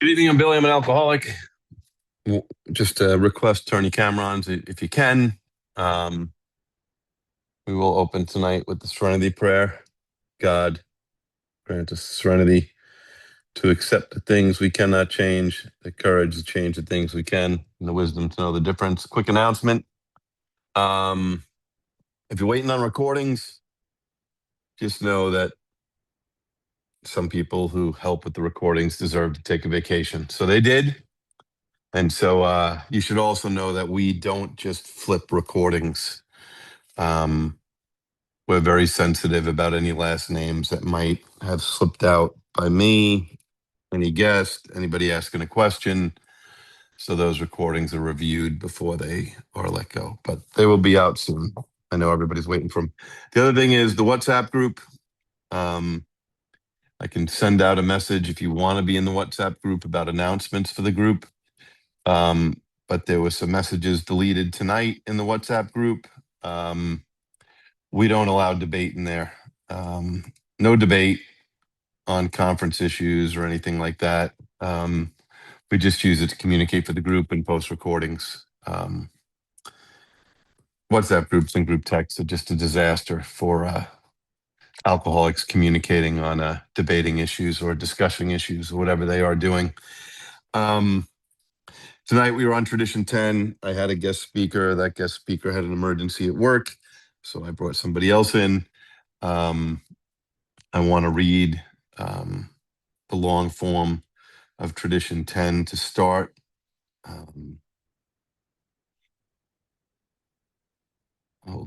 Good evening, I'm Billy. I'm an alcoholic. Just a request, turn your camera on if you can. Um, we will open tonight with the Serenity Prayer. God, grant us serenity to accept the things we cannot change, the courage to change the things we can, and the wisdom to know the difference. Quick announcement. Um, if you're waiting on recordings, just know that some people who help with the recordings deserve to take a vacation. So they did. And so you should also know that we don't just flip recordings. We're very sensitive about any last names that might have slipped out by me, any guest, anybody asking a question. So those recordings are reviewed before they are let go, but they will be out soon. I know everybody's waiting for them. The other thing is the WhatsApp group. I can send out a message if you want to be in the WhatsApp group about announcements for the group. But there were some messages deleted tonight in the WhatsApp group. We don't allow debate in there. No debate on conference issues or anything like that. We just use it to communicate for the group and post recordings. WhatsApp groups and group texts are just a disaster for alcoholics communicating on debating issues or discussing issues or whatever they are doing. Tonight we were on Tradition 10. I had a guest speaker. That guest speaker had an emergency at work, so I brought somebody else in. I want to read the long form of Tradition 10 to start. Hold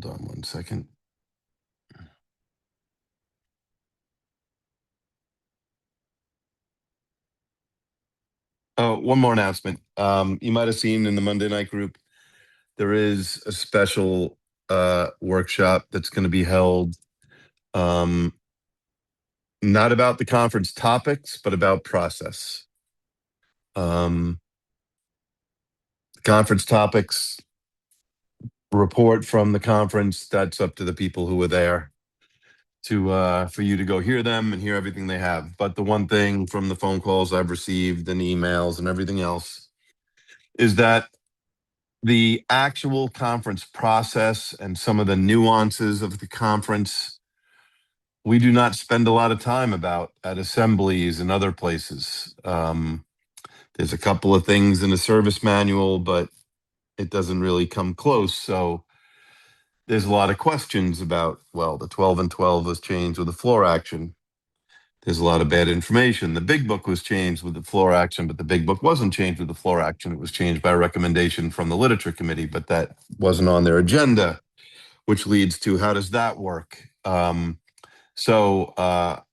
on one second. Oh, one more announcement. You might have seen in the Monday night group, there is a special workshop that's going to be held, not about the conference topics, but about process. Conference topics, report from the conference, that's up to the people who were there for you to go hear them and hear everything they have. But the one thing from the phone calls I've received and emails and everything else is that the actual conference process and some of the nuances of the conference, we do not spend a lot of time about at assemblies and other places. There's a couple of things in the service manual, but it doesn't really come close. So there's a lot of questions about, well, the 12 and 12 was changed with the floor action. There's a lot of bad information. The big book was changed with the floor action, but the big book wasn't changed with the floor action. It was changed by a recommendation from the literature committee, but that wasn't on their agenda, which leads to how does that work? So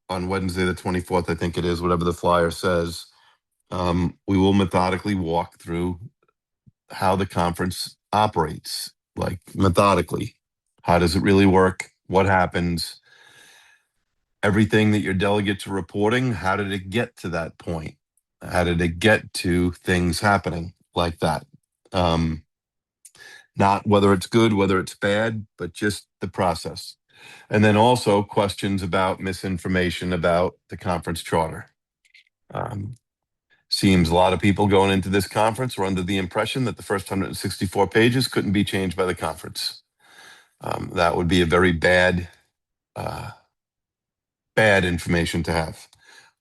on Wednesday, the 24th, I think it is, whatever the flyer says, we will methodically walk through how the conference operates, like methodically. How does it really work? What happens? Everything that your delegates are reporting, how did it get to that point? How did it get to things happening like that? Not whether it's good, whether it's bad, but just the process. And then also questions about misinformation about the conference charter. Seems a lot of people going into this conference were under the impression that the first 164 pages couldn't be changed by the conference. That would be a very bad information to have.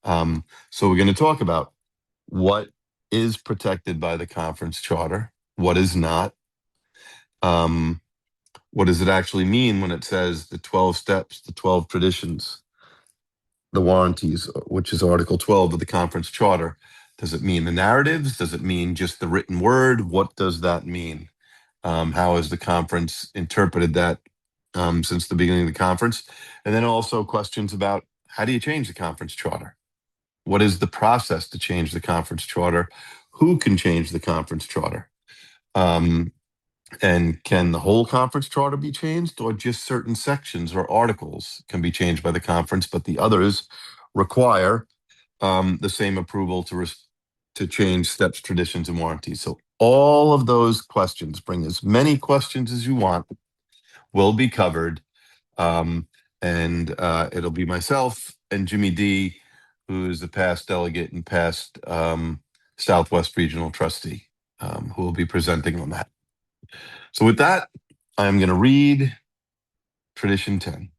So we're going to talk about what is protected by the conference charter, what is not. What does it actually mean when it says the 12 steps, the 12 traditions, the warranties, which is Article 12 of the conference charter? Does it mean the narratives? Does it mean just the written word? What does that mean? How has the conference interpreted that since the beginning of the conference? And then also questions about how do you change the conference charter? What is the process to change the conference charter? Who can change the conference charter? And can the whole conference charter be changed, or just certain sections or articles can be changed by the conference, but the others require the same approval to change steps, traditions, and warranties? So all of those questions, bring as many questions as you want, will be covered. And it'll be myself and Jimmy D, who is the past delegate and past Southwest Regional Trustee, who will be presenting on that. So with that, I'm going to read Tradition 10.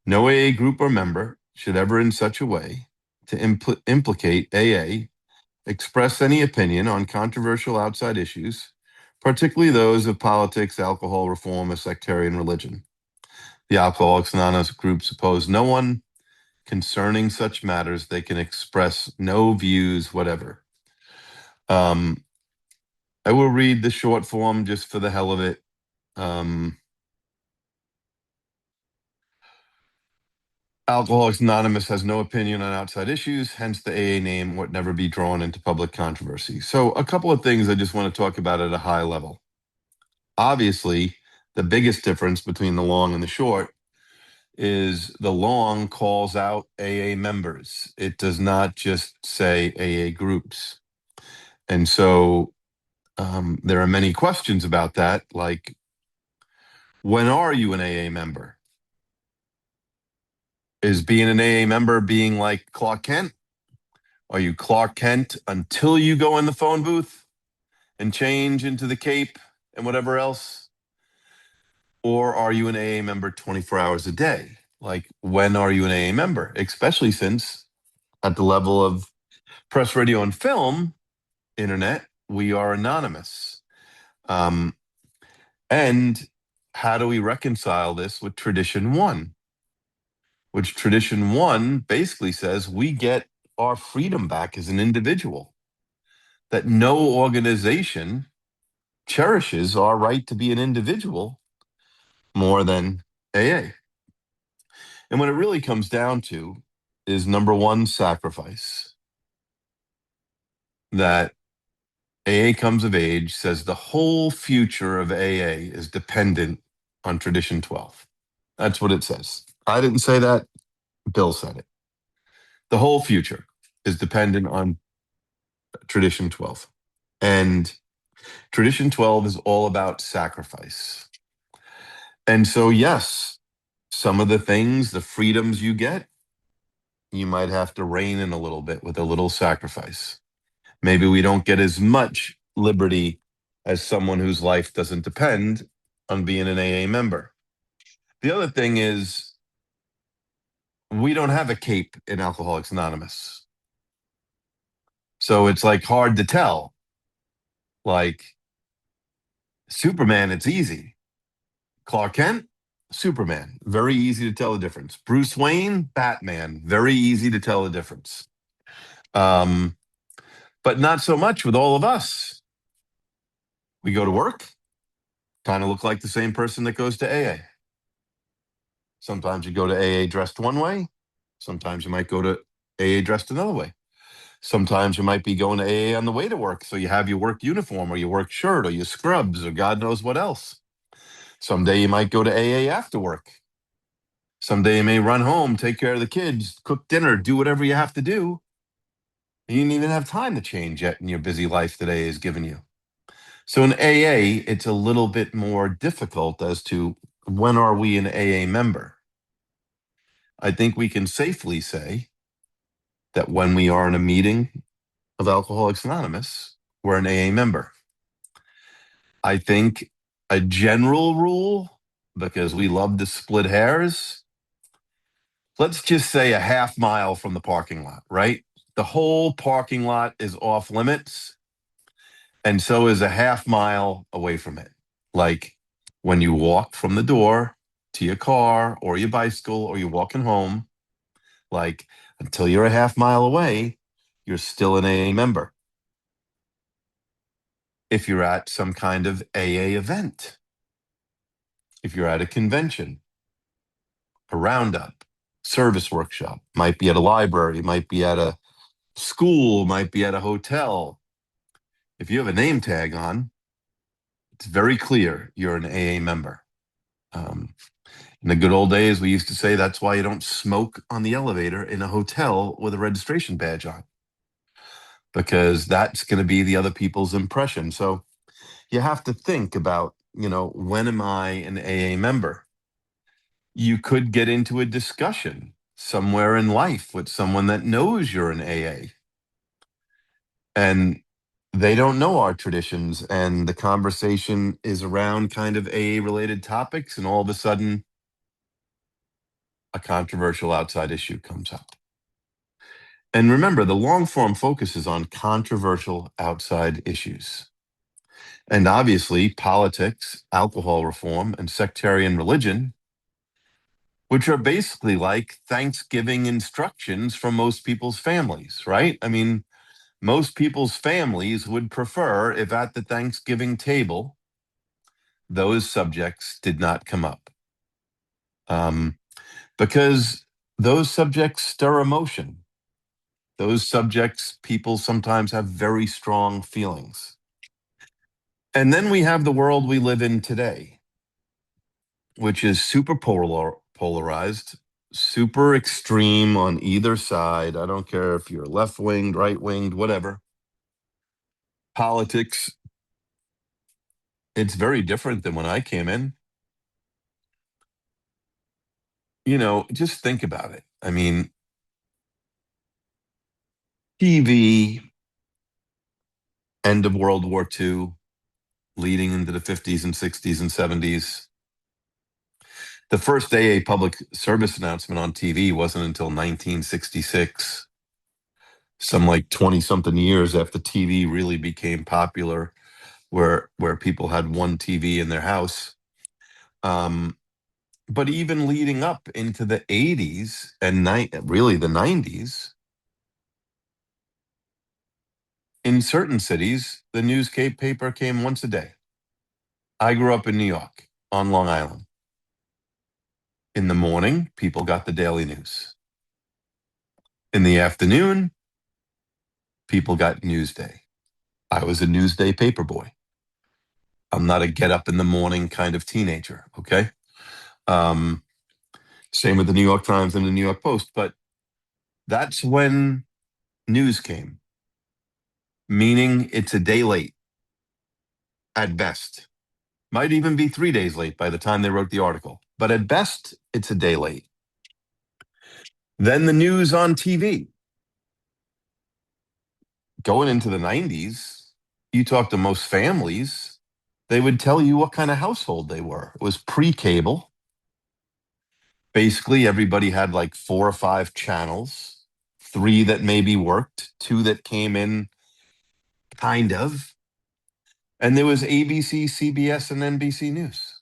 No AA group or member should ever in such a way to implicate AA, express any opinion on controversial outside issues, particularly those of politics, alcohol, reform, or sectarian religion. The Alcoholics Anonymous group suppose no one concerning such matters. They can express no views whatever. I will read the short form just for the hell of it. Alcoholics Anonymous has no opinion on outside issues, hence the AA name would never be drawn into public controversy. So a couple of things I just want to talk about at a high level. Obviously, the biggest difference between the long and the short is the long calls out AA members. It does not just say AA groups. And so there are many questions about that, like, when are you an AA member? Is being an AA member being like Clark Kent? Are you Clark Kent until you go in the phone booth and change into the cape and whatever else? Or are you an AA member 24 hours a day? Like, when are you an AA member? Especially since at the level of press, radio, and film, internet, we are anonymous. And how do we reconcile this with Tradition 1? Which Tradition 1 basically says we get our freedom back as an individual, that no organization cherishes our right to be an individual more than AA. And what it really comes down to is number one, sacrifice. That AA comes of age says the whole future of AA is dependent on Tradition 12. That's what it says. I didn't say that. Bill said it. The whole future is dependent on Tradition 12. And Tradition 12 is all about sacrifice. And so, yes, some of the things, the freedoms you get, you might have to rein in a little bit with a little sacrifice. Maybe we don't get as much liberty as someone whose life doesn't depend on being an AA member. The other thing is, we don't have a cape in Alcoholics Anonymous. So it's like hard to tell. Like Superman, it's easy. Clark Kent, Superman, very easy to tell the difference. Bruce Wayne, Batman, very easy to tell the difference. But not so much with all of us. We go to work, kind of look like the same person that goes to AA. Sometimes you go to AA dressed one way. Sometimes you might go to AA dressed another way. Sometimes you might be going to AA on the way to work. So you have your work uniform or your work shirt or your scrubs or God knows what else. Someday you might go to AA after work. Someday you may run home, take care of the kids, cook dinner, do whatever you have to do. You didn't even have time to change yet in your busy life that AA has given you. So in AA, it's a little bit more difficult as to when are we an AA member. I think we can safely say that when we are in a meeting of Alcoholics Anonymous, we're an AA member. I think a general rule, because we love to split hairs, let's just say a half mile from the parking lot, right? The whole parking lot is off limits, and so is a half mile away from it. Like when you walk from the door to your car or your bicycle or you're walking home, like until you're a half mile away, you're still an AA member. If you're at some kind of AA event, if you're at a convention, a roundup, service workshop, might be at a library, might be at a school, might be at a hotel. If you have a name tag on, it's very clear you're an AA member. In the good old days, we used to say that's why you don't smoke on the elevator in a hotel with a registration badge on, because that's going to be the other people's impression. So you have to think about, when am I an AA member? You could get into a discussion somewhere in life with someone that knows you're an AA. And they don't know our traditions, and the conversation is around kind of AA related topics, and all of a sudden a controversial outside issue comes up. And remember, the long form focuses on controversial outside issues. And obviously, politics, alcohol reform, and sectarian religion, which are basically like Thanksgiving instructions from most people's families, right? I mean, most people's families would prefer if at the Thanksgiving table, those subjects did not come up. Because those subjects stir emotion. Those subjects, people sometimes have very strong feelings. And then we have the world we live in today, which is super polarized, super extreme on either side. I don't care if you're left winged, right winged, whatever. Politics, it's very different than when I came in. Just think about it. I mean, TV, end of World War II, leading into the 50s and 60s and 70s. The first AA public service announcement on TV wasn't until 1966, some like 20 something years after TV really became popular, where people had one TV in their house. But even leading up into the 80s and really the 90s, in certain cities, the newspaper came once a day. I grew up in New York on Long Island. In the morning, people got the daily news. In the afternoon, people got Newsday. I was a Newsday paper boy. I'm not a get up in the morning kind of teenager, okay? Um, Same with the New York Times and the New York Post. But that's when news came, meaning it's a day late at best. Might even be 3 days late by the time they wrote the article. But at best, it's a day late. Then the news on TV. Going into the 90s, you talk to most families, they would tell you what kind of household they were. It was pre-cable. Basically, everybody had like 4 or 5 channels, 3 that maybe worked, 2 that came in kind of. And there was ABC, CBS, and NBC News.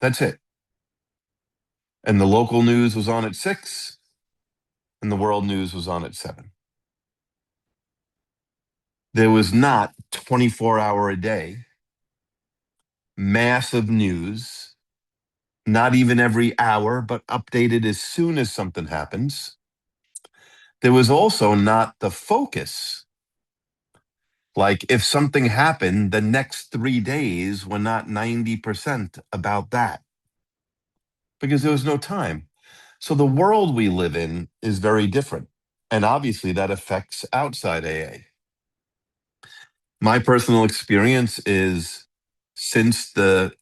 That's it. And the local news was on at 6, and the world news was on at 7. There was not 24-hour a day, massive news, not even every hour, but updated as soon as something happens. There was also not the focus. Like if something happened, the next 3 days were not 90% about that because there was no time. So the world we live in is very different. And obviously that affects outside AA. My personal experience is since the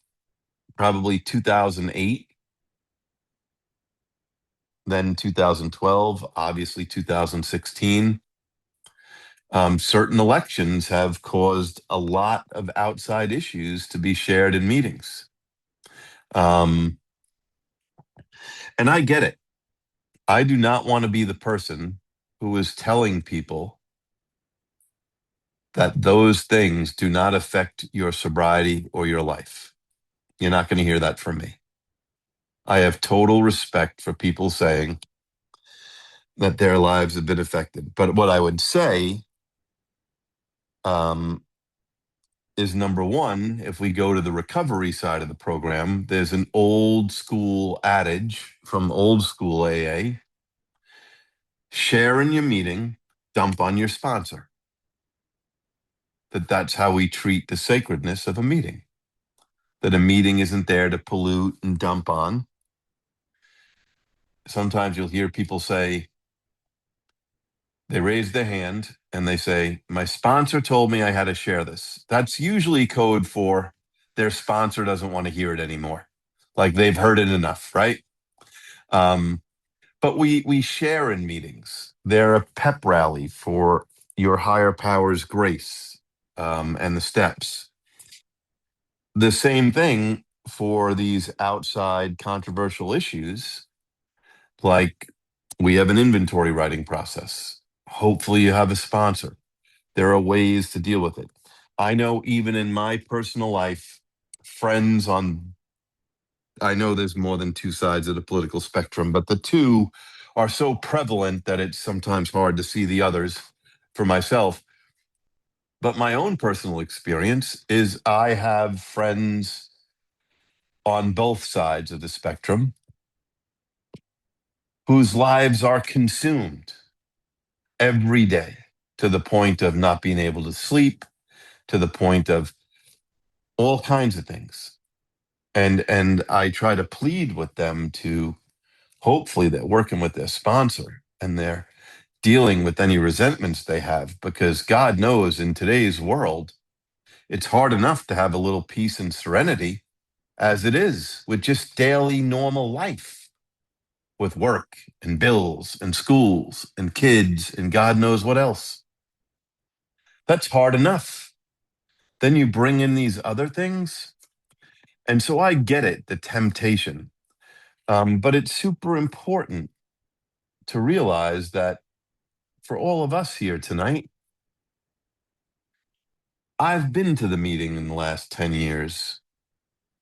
probably 2008, then 2012, obviously 2016. Certain elections have caused a lot of outside issues to be shared in meetings. And I get it. I do not want to be the person who is telling people that those things do not affect your sobriety or your life. You're not going to hear that from me. I have total respect for people saying that their lives have been affected. But what I would say is number one, if we go to the recovery side of the program, there's an old school adage from old school AA: share in your meeting, dump on your sponsor. That's how we treat the sacredness of a meeting. That a meeting isn't there to pollute and dump on. Sometimes you'll hear people say, they raise their hand and they say, my sponsor told me I had to share this. That's usually code for their sponsor doesn't want to hear it anymore. Like they've heard it enough, right? But we share in meetings. They're a pep rally for your higher power's grace, and the steps. The same thing for these outside controversial issues, like we have an inventory writing process. Hopefully, you have a sponsor. There are ways to deal with it. I know even in my personal life, friends on, I know there's more than two sides of the political spectrum, but the two are so prevalent that it's sometimes hard to see the others for myself. But my own personal experience is I have friends on both sides of the spectrum whose lives are consumed every day to the point of not being able to sleep, to the point of all kinds of things. And I try to plead with them to, hopefully they're working with their sponsor and they're dealing with any resentments they have, because God knows in today's world, it's hard enough to have a little peace and serenity as it is with just daily normal life, with work and bills and schools and kids and God knows what else. That's hard enough. Then you bring in these other things. And so I get it, the temptation. But it's super important to realize that for all of us here tonight, I've been to the meeting in the last 10 years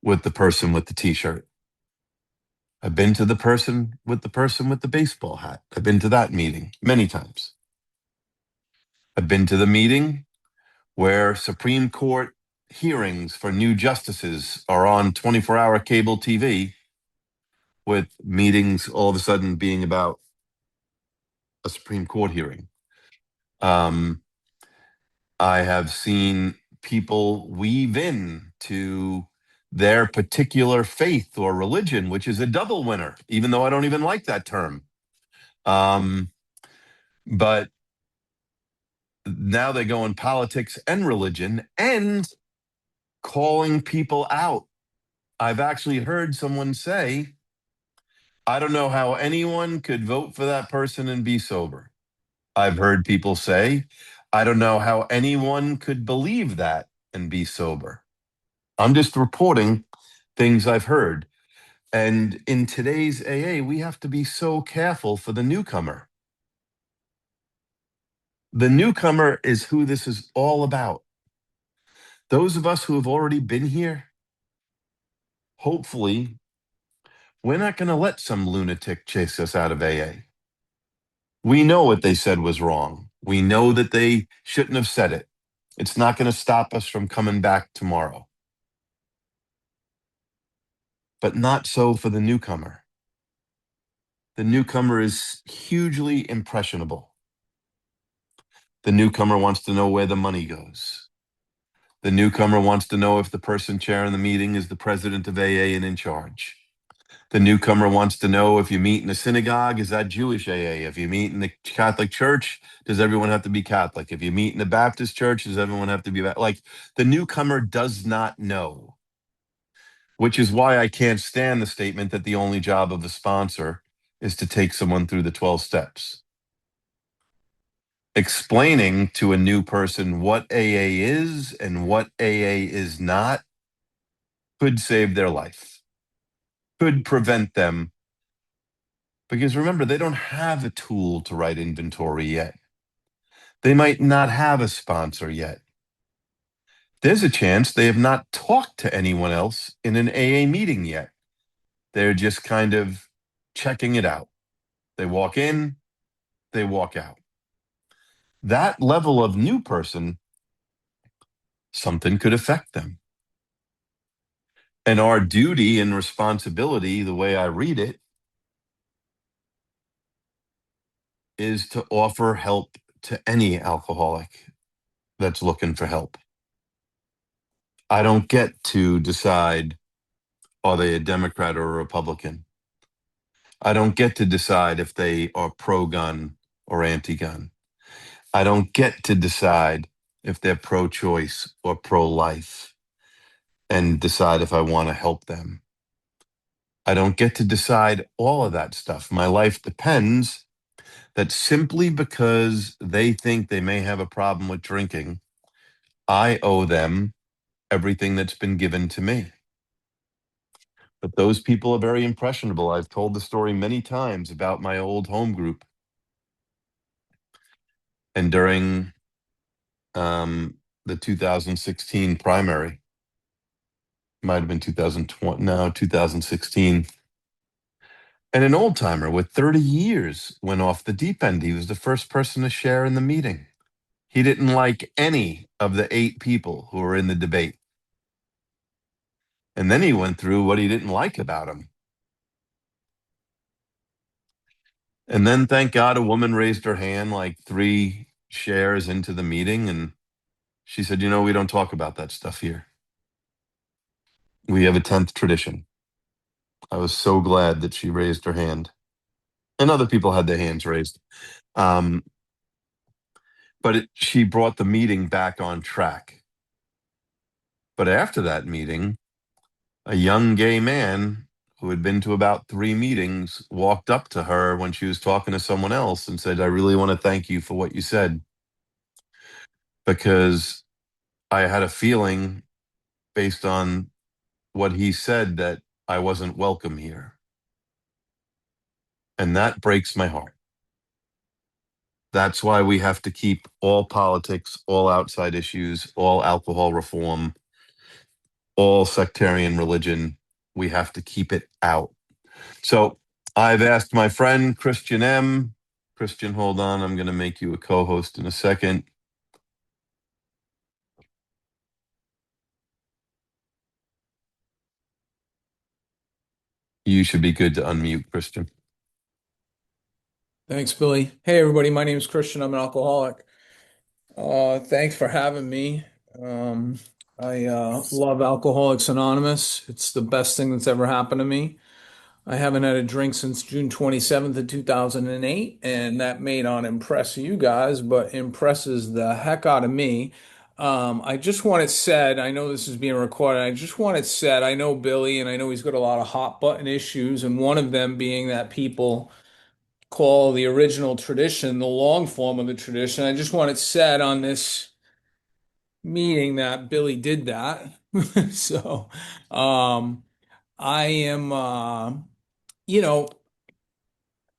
with the person with the t-shirt. I've been to the person with the baseball hat. I've been to that meeting many times. I've been to the meeting where Supreme Court hearings for new justices are on 24-hour cable TV, with meetings all of a sudden being about a Supreme Court hearing. I have seen people weave in to their particular faith or religion, which is a double winner, even though I don't even like that term. Um, but now they go in politics and religion and calling people out. I've actually heard someone say, I don't know how anyone could vote for that person and be sober. I've heard people say, I don't know how anyone could believe that and be sober. I'm just reporting things I've heard. And in today's AA, we have to be so careful for the newcomer. The newcomer is who this is all about. Those of us who have already been here, hopefully, we're not going to let some lunatic chase us out of AA. We know what they said was wrong. We know that they shouldn't have said it. It's not going to stop us from coming back tomorrow. But not so for the newcomer. The newcomer is hugely impressionable. The newcomer wants to know where the money goes. The newcomer wants to know if the person chairing the meeting is the president of AA and in charge. The newcomer wants to know if you meet in a synagogue, is that Jewish AA? If you meet in the Catholic Church, does everyone have to be Catholic? If you meet in the Baptist Church, does everyone have to be like? The newcomer does not know, which is why I can't stand the statement that the only job of a sponsor is to take someone through the 12 steps. Explaining to a new person what AA is and what AA is not could save their life, could prevent them. Because remember, they don't have a tool to write inventory yet. They might not have a sponsor yet. There's a chance they have not talked to anyone else in an AA meeting yet. They're just kind of checking it out. They walk in, they walk out. That level of new person, something could affect them. And our duty and responsibility, the way I read it, is to offer help to any alcoholic that's looking for help. I don't get to decide, are they a Democrat or a Republican? I don't get to decide if they are pro-gun or anti-gun. I don't get to decide if they're pro-choice or pro-life and decide if I want to help them. I don't get to decide all of that stuff. My life depends. that simply because they think they may have a problem with drinking, I owe them everything that's been given to me. But those people are very impressionable. I've told the story many times about my old home group. And during the 2016 primary, might have been 2020, no, 2016. And an old timer with 30 years went off the deep end. He was the first person to share in the meeting. He didn't like any of the 8 people who were in the debate. And then he went through what he didn't like about him. And then, thank God, a woman raised her hand like 3 shares into the meeting. And she said, we don't talk about that stuff here. We have a 10th tradition. I was so glad that she raised her hand. And other people had their hands raised. Um, but she brought the meeting back on track. But after that meeting, a young gay man who had been to about 3 meetings walked up to her when she was talking to someone else and said, I really want to thank you for what you said, because I had a feeling based on what he said that I wasn't welcome here. And that breaks my heart. That's why we have to keep all politics, all outside issues, all alcohol reform, all sectarian religion. We have to keep it out. So I've asked my friend Christian M. Christian, hold on. I'm going to make you a co-host in a second. You should be good to unmute, Christian. Thanks, Billy. Hey, everybody. My name is Christian. I'm an alcoholic. Thanks for having me. Um, I love Alcoholics Anonymous. It's the best thing that's ever happened to me. I haven't had a drink since June 27th of 2008, and that may not impress you guys, but impresses the heck out of me. I just want it said, I know this is being recorded. I just want it said, I know Billy, and I know he's got a lot of hot button issues, and one of them being that people call the original tradition the long form of the tradition. I just want it said on this meeting that Billy did that. So, um, I am, you know,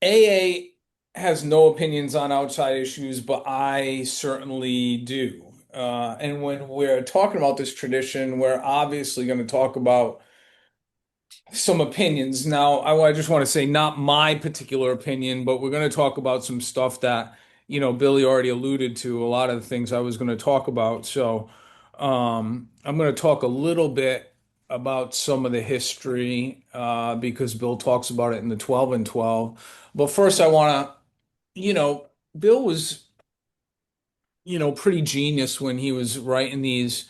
AA has no opinions on outside issues, but I certainly do. And when we're talking about this tradition, we're obviously going to talk about some opinions. Now, I just want to say not my particular opinion, but we're going to talk about some stuff that, Billy already alluded to, a lot of the things I was going to talk about. So, I'm going to talk a little bit about some of the history, because Bill talks about it in the 12 and 12. But first, I want to, Bill was, pretty genius when he was writing these.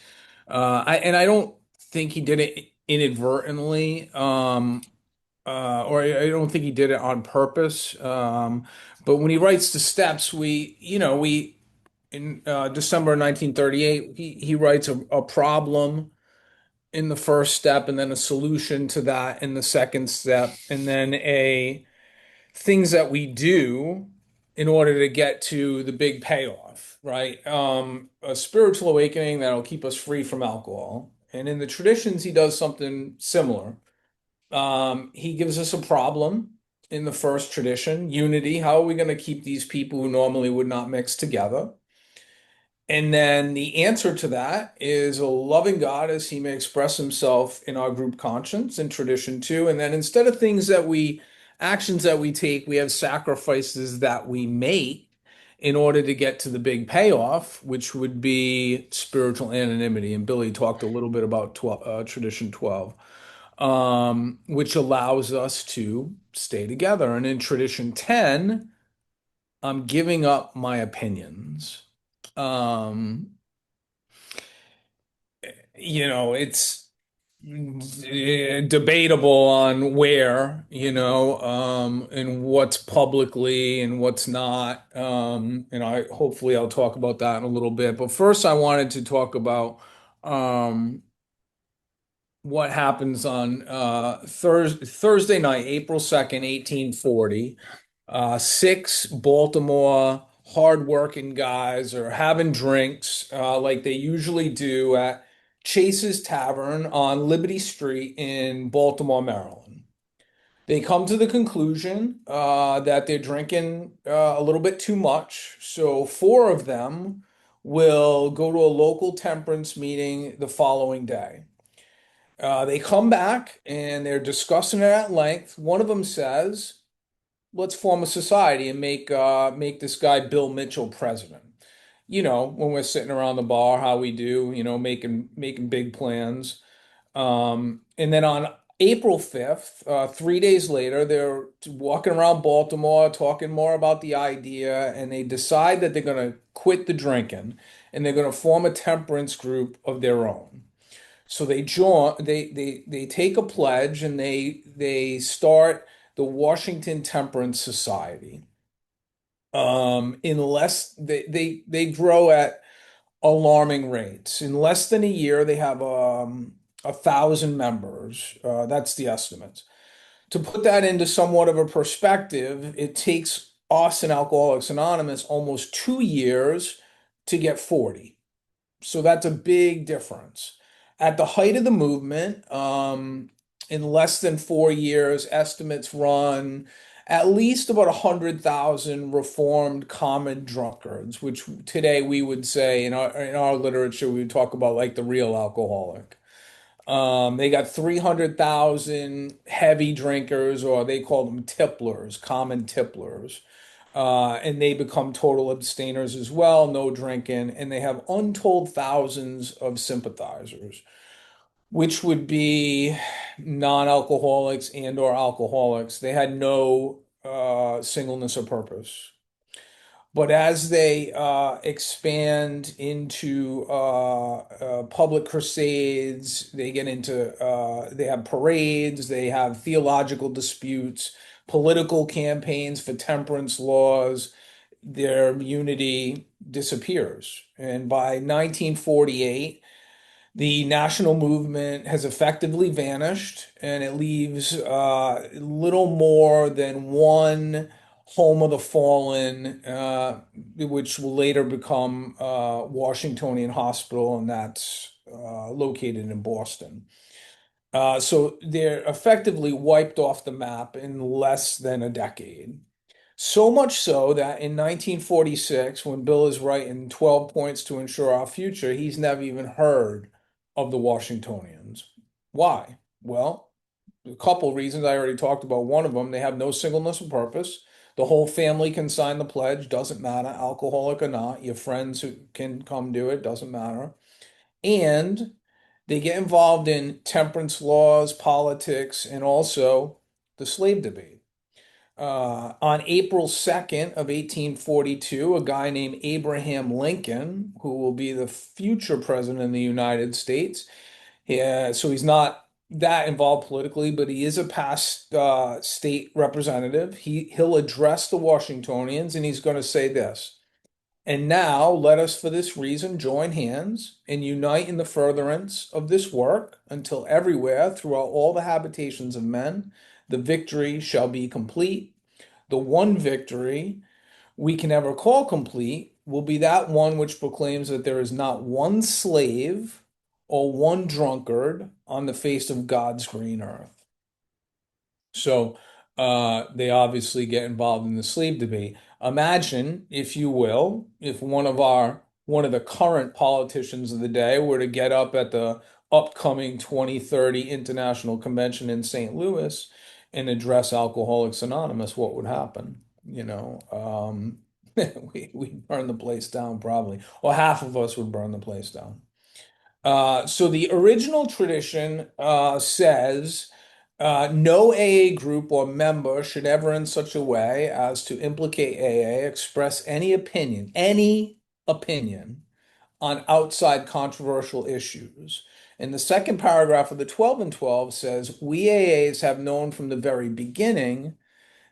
And I don't think he did it inadvertently. Or I don't think he did it on purpose. But when he writes the steps, we in December 1938, he writes a problem in the first step, and then a solution to that in the second step, and then a things that we do in order to get to the big payoff, right? A spiritual awakening that'll keep us free from alcohol. And in the traditions, he does something similar. He gives us a problem in the first tradition, unity. How are we going to keep these people who normally would not mix together? And then the answer to that is a loving God as he may express himself in our group conscience in tradition two. And then instead of actions that we take, we have sacrifices that we make in order to get to the big payoff, which would be spiritual anonymity. And Billy talked a little bit about tradition 12, which allows us to stay together. And in tradition 10, I'm giving up my opinions. Um, it's debatable on where, and what's publicly and what's not. And hopefully I'll talk about that in a little bit. But first, I wanted to talk about um, what happens on Thursday night, April 2nd, 1840. Six Baltimore hardworking guys are having drinks like they usually do at Chase's Tavern on Liberty Street in Baltimore, Maryland. They come to the conclusion that they're drinking a little bit too much. So four of them will go to a local temperance meeting the following day. They come back and they're discussing it at length. One of them says, let's form a society and make this guy Bill Mitchell president. You know, when we're sitting around the bar, how we do, making big plans. And then on April 5th, 3 days later, they're walking around Baltimore talking more about the idea, and they decide that they're going to quit the drinking and they're going to form a temperance group of their own. So they take a pledge and they start the Washington Temperance Society. In less they grow at alarming rates. In less than a year, they have 1,000 members. That's the estimates. To put that into somewhat of a perspective, it takes us in Alcoholics Anonymous almost 2 years to get 40. So that's a big difference. At the height of the movement, in less than 4 years, estimates run at least about 100,000 reformed common drunkards, which today we would say in our literature, we would talk about like the real alcoholic. They got 300,000 heavy drinkers, or they call them tipplers, common tipplers. And they become total abstainers as well, no drinking, and they have untold thousands of sympathizers, which would be non-alcoholics and or alcoholics. They had no singleness of purpose. But as they expand into public crusades, they get into they have parades, they have theological disputes, political campaigns for temperance laws. Their unity disappears. And by 1948, the national movement has effectively vanished, and it leaves little more than one home of the fallen, which will later become Washingtonian Hospital, and that's located in Boston. So they're effectively wiped off the map in less than a decade. So much so that in 1946, when Bill is writing 12 points to ensure our future, he's never even heard of the Washingtonians. Why? Well, a couple reasons. I already talked about one of them. They have no singleness of purpose. The whole family can sign the pledge, doesn't matter, alcoholic or not. Your friends who can come do it, doesn't matter. And they get involved in temperance laws, politics, and also the slave debate. On April 2nd of 1842, a guy named Abraham Lincoln, who will be the future president of the United States, so he's not that involved politically, but he is a past state representative. He'll address the Washingtonians and he's going to say this. And now let us for this reason join hands and unite in the furtherance of this work until everywhere throughout all the habitations of men the victory shall be complete. The one victory we can ever call complete will be that one which proclaims that there is not one slave or one drunkard on the face of God's green earth. So they obviously get involved in the slave debate. Imagine, if you will, if one of the current politicians of the day were to get up at the upcoming 2030 International Convention in St. Louis and address Alcoholics Anonymous, what would happen? We'd burn the place down probably, or half of us would burn the place down. So the original tradition says no AA group or member should ever, in such a way as to implicate AA, express any opinion on outside controversial issues. And the second paragraph of the 12 and 12 says, we AAs have known from the very beginning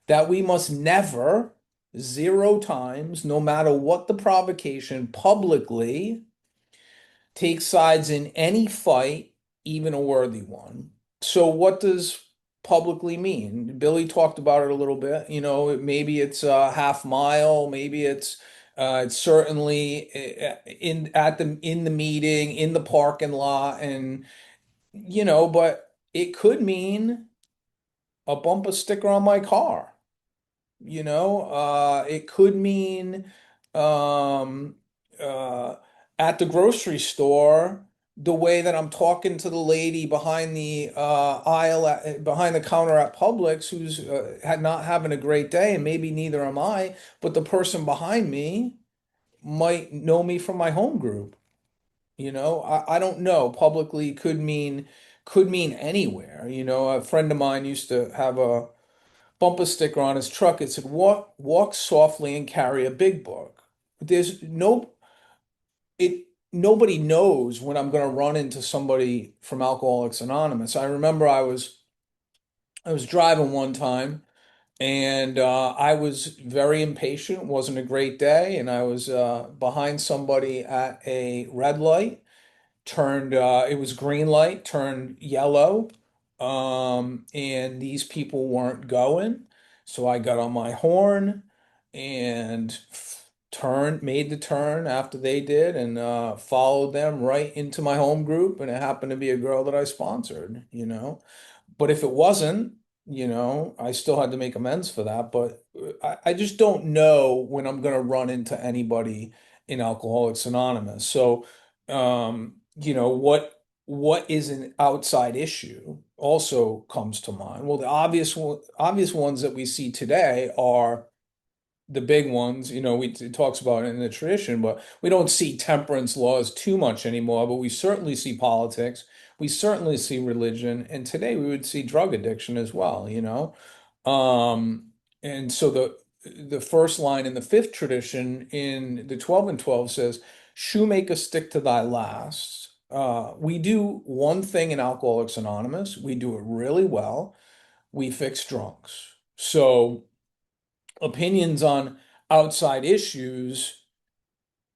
that we must never, 0 times, no matter what the provocation, publicly take sides in any fight, even a worthy one. So what does publicly mean? Billy talked about it a little bit. Maybe it's a half mile, maybe it's certainly in the meeting, in the parking lot, and but it could mean a bumper sticker on my car. It could mean um, uh, at the grocery store, the way that I'm talking to the lady behind the behind the counter at Publix, who's had not having a great day, and maybe neither am I, but the person behind me might know me from my home group. I don't know. Publicly could mean anywhere. A friend of mine used to have a bumper sticker on his truck. It said, "Walk softly and carry a big book." There's no it. Nobody knows when I'm going to run into somebody from Alcoholics Anonymous. I remember I was driving one time, and I was very impatient. It wasn't a great day, and I was behind somebody at a red light. It was green light, turned yellow, and these people weren't going. So I got on my horn and made the turn after they did, and followed them right into my home group. And it happened to be a girl that I sponsored. But if it wasn't, I still had to make amends for that. But I just don't know when I'm going to run into anybody in Alcoholics Anonymous. So, what is an outside issue also comes to mind. Well, the obvious ones that we see today are the big ones. It talks about it in the tradition, but we don't see temperance laws too much anymore, but we certainly see politics. We certainly see religion, and today we would see drug addiction as well. Um, and so the first line in the fifth tradition in the 12 and 12 says, "Shoemaker, stick to thy last." We do one thing in Alcoholics Anonymous. We do it really well. We fix drunks. So opinions on outside issues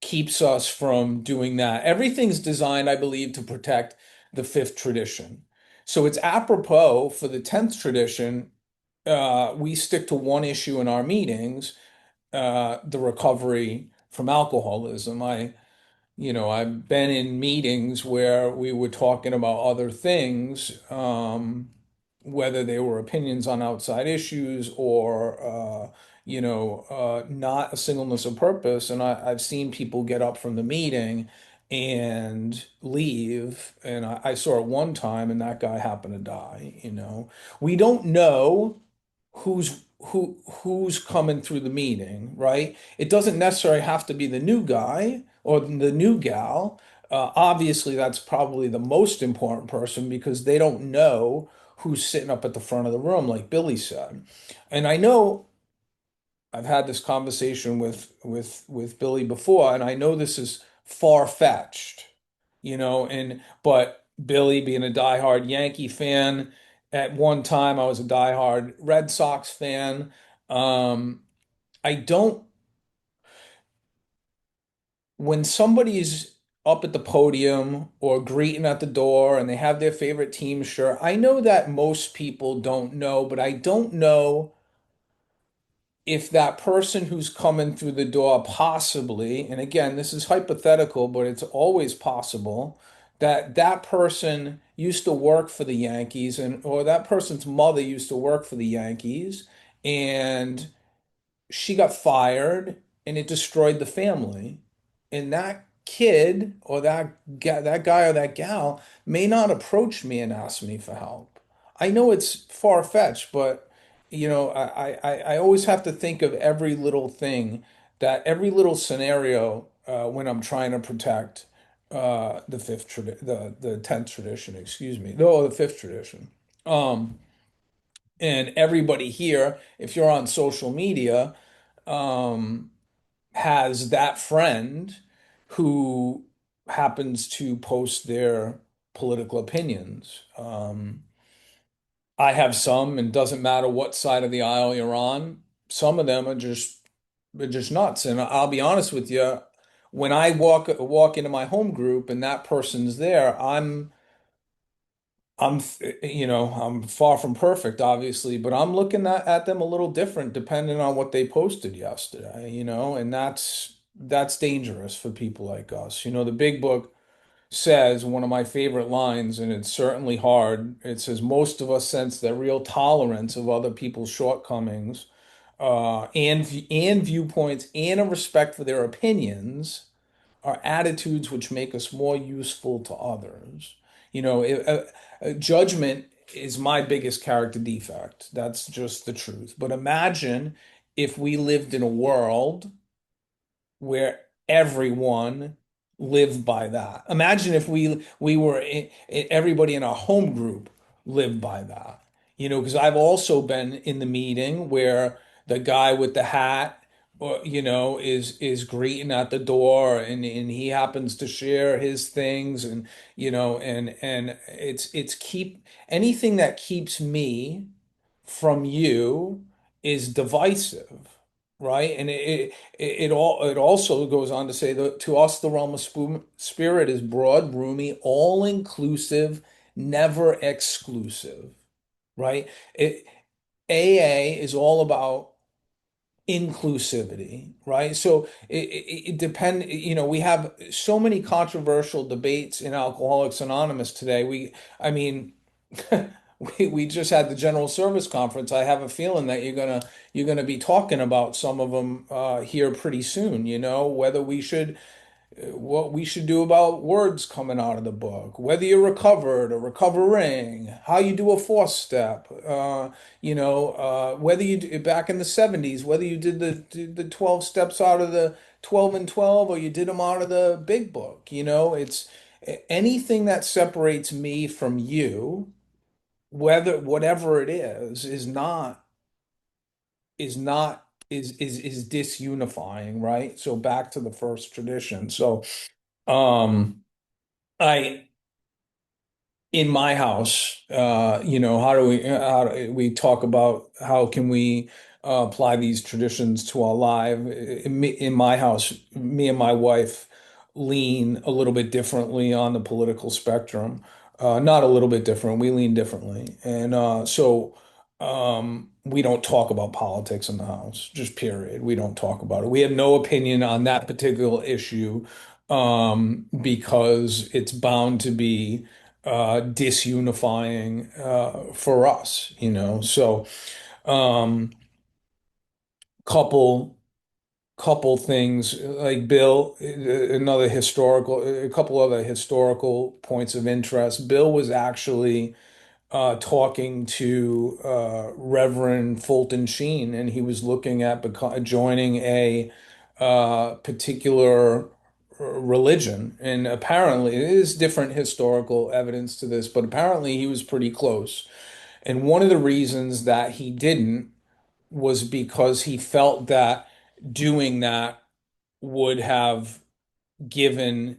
keeps us from doing that. Everything's designed, I believe, to protect the fifth tradition. So it's apropos for the 10th tradition. We stick to one issue in our meetings, the recovery from alcoholism. I've been in meetings where we were talking about other things, whether they were opinions on outside issues or, not a singleness of purpose. And I've seen people get up from the meeting and leave. And I saw it one time, and that guy happened to die. We don't know who's coming through the meeting, right? It doesn't necessarily have to be the new guy or the new gal. Obviously, that's probably the most important person because they don't know who's sitting up at the front of the room, like Billy said. And I know I've had this conversation with Billy before, and I know this is far-fetched, and but Billy being a diehard Yankee fan, at one time I was a diehard Red Sox fan. I don't When somebody's up at the podium or greeting at the door and they have their favorite team shirt, I know that most people don't know, but I don't know if that person who's coming through the door possibly, and again, this is hypothetical, but it's always possible that that person used to work for the Yankees or that person's mother used to work for the Yankees and she got fired and it destroyed the family. And that kid or that guy or that gal may not approach me and ask me for help. I know it's far-fetched, but I always have to think of every little thing, that every little scenario when I'm trying to protect the 10th tradition, excuse me, no, the fifth tradition. Um, and everybody here, if you're on social media, um, has that friend who happens to post their political opinions. I have some, and doesn't matter what side of the aisle you're on. Some of them are just nuts. And I'll be honest with you, when I walk into my home group and that person's there, I'm far from perfect, obviously, but I'm looking at them a little different depending on what they posted yesterday, and that's dangerous for people like us. The big book says one of my favorite lines, and it's certainly hard. It says, most of us sense that real tolerance of other people's shortcomings, and viewpoints and a respect for their opinions are attitudes which make us more useful to others. Judgment is my biggest character defect. That's just the truth. But imagine if we lived in a world where everyone lived by that. Imagine if we were everybody in our home group lived by that. Because I've also been in the meeting where the guy with the hat, is greeting at the door, and he happens to share his things, and and it's keep anything that keeps me from you is divisive, right? And it also goes on to say that to us the realm of spirit is broad, roomy, all inclusive, never exclusive, right? It AA is all about inclusivity, right? So it depend, we have so many controversial debates in Alcoholics Anonymous today. I mean, we just had the general service conference. I have a feeling that you're gonna be talking about some of them here pretty soon. Whether we should what we should do about words coming out of the book, whether you're recovered or recovering, how you do a fourth step, whether back in the 70s, whether you did the 12 steps out of the 12 and 12 or you did them out of the big book. It's anything that separates me from you, whatever it is disunifying, right? So back to the first tradition. So um, I in my house, how do we talk about how can we apply these traditions to our life? In my house, me and my wife lean a little bit differently on the political spectrum. Not a little bit different, we lean differently. And we don't talk about politics in the house, just period. We don't talk about it. We have no opinion on that particular issue because it's bound to be disunifying for us. So, um, couple couple things like Bill, a couple other historical points of interest. Bill was actually talking to Reverend Fulton Sheen, and he was looking at joining a particular religion. And apparently, it is different historical evidence to this, but apparently he was pretty close. And one of the reasons that he didn't was because he felt that doing that would have given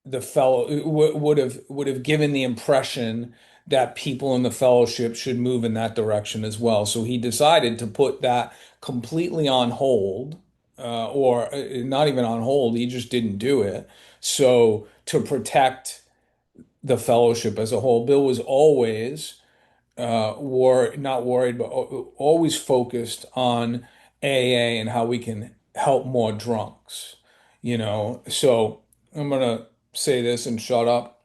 the fellow would have given the impression that people in the fellowship should move in that direction as well. So he decided to put that completely on hold, or not even on hold. He just didn't do it. So to protect the fellowship as a whole, Bill was always not worried, but always focused on AA and how we can help more drunks. So I'm gonna say this and shut up.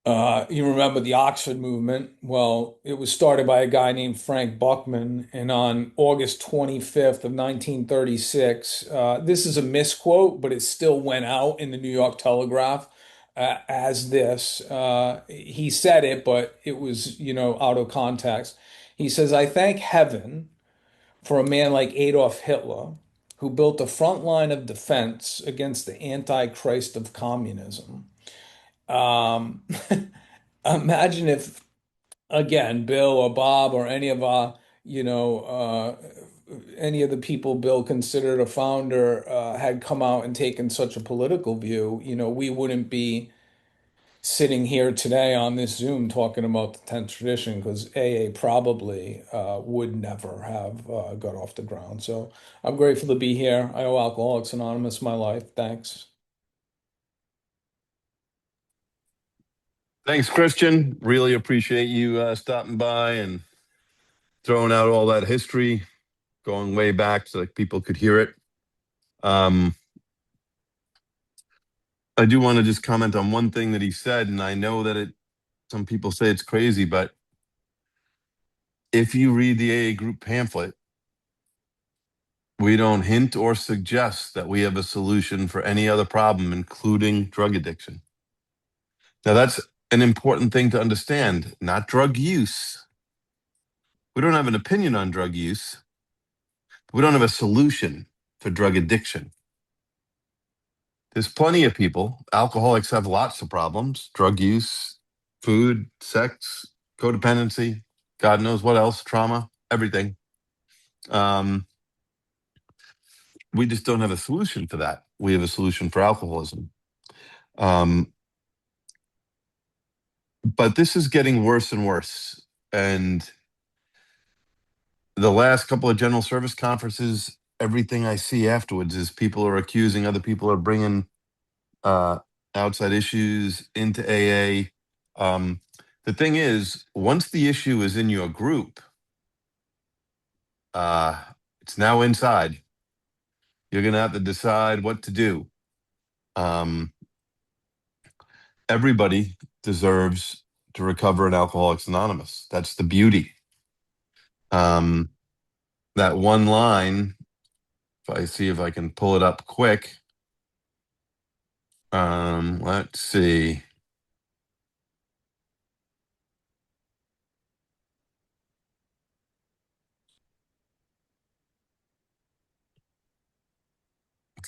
Uh, you remember the Oxford movement? Well, it was started by a guy named Frank Buckman, and on August 25th of 1936, this is a misquote, but it still went out in the New York Telegraph as this. He said it, but it was, out of context. He says, "I thank heaven for a man like Adolf Hitler, who built a front line of defense against the Antichrist of communism." Um, Imagine if, again, Bill or Bob or any of the people Bill considered a founder had come out and taken such a political view. We wouldn't be sitting here today on this Zoom talking about the 10th tradition because AA probably would never have got off the ground. So I'm grateful to be here. I owe Alcoholics Anonymous my life. Thanks. Thanks, Christian. Really appreciate you stopping by and throwing out all that history, going way back so that people could hear it. Um, I do want to just comment on one thing that he said, and I know that some people say it's crazy, but if you read the AA group pamphlet, we don't hint or suggest that we have a solution for any other problem, including drug addiction. Now, that's an important thing to understand, not drug use. We don't have an opinion on drug use. We don't have a solution for drug addiction. There's plenty of people. Alcoholics have lots of problems: drug use, food, sex, codependency, God knows what else, trauma, everything. Um, we just don't have a solution for that. We have a solution for alcoholism. Um, but this is getting worse and worse. And the last couple of general service conferences, everything I see afterwards is people are accusing other people of bringing uh, outside issues into AA. The thing is, once the issue is in your group, it's now inside. You're going to have to decide what to do. Um, everybody deserves to recover in Alcoholics Anonymous. That's the beauty. That one line, if I see if I can pull it up quick. Let's see.